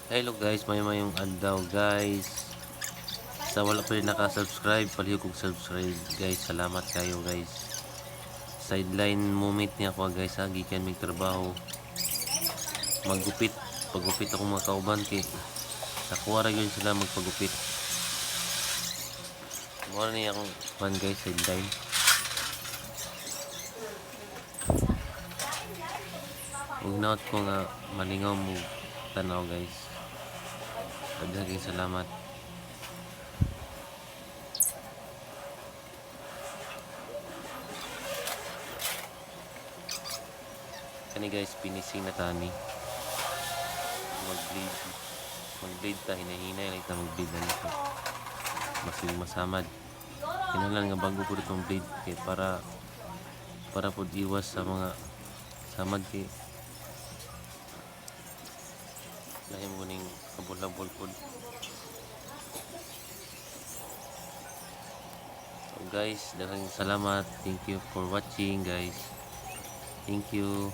Hello guys, mayong adlaw guys. Sa wala pa rin naka-subscribe, palihog kog subscribe guys. Salamat kayo guys. Sideline moment niya ako guys ha, gikan mig trabaho. Maggupit, pagupit ako mga kauban kay nakuha ra gyud sila magpagupit. Mo ni akong fan guys sideline. Ug naot ko nga malingaw mo tanaw guys. Daghang salamat. Kani guys, finishing na tani. Mag-blade ta, hinahinay lang ta mag-blade na nito. Masin masamad. Kinahanglan nga bago ko itong blade kay para po iwas sa mga samad kay lahi mo ning kabulabol po. So guys, daghang salamat. Thank you for watching guys. Thank you.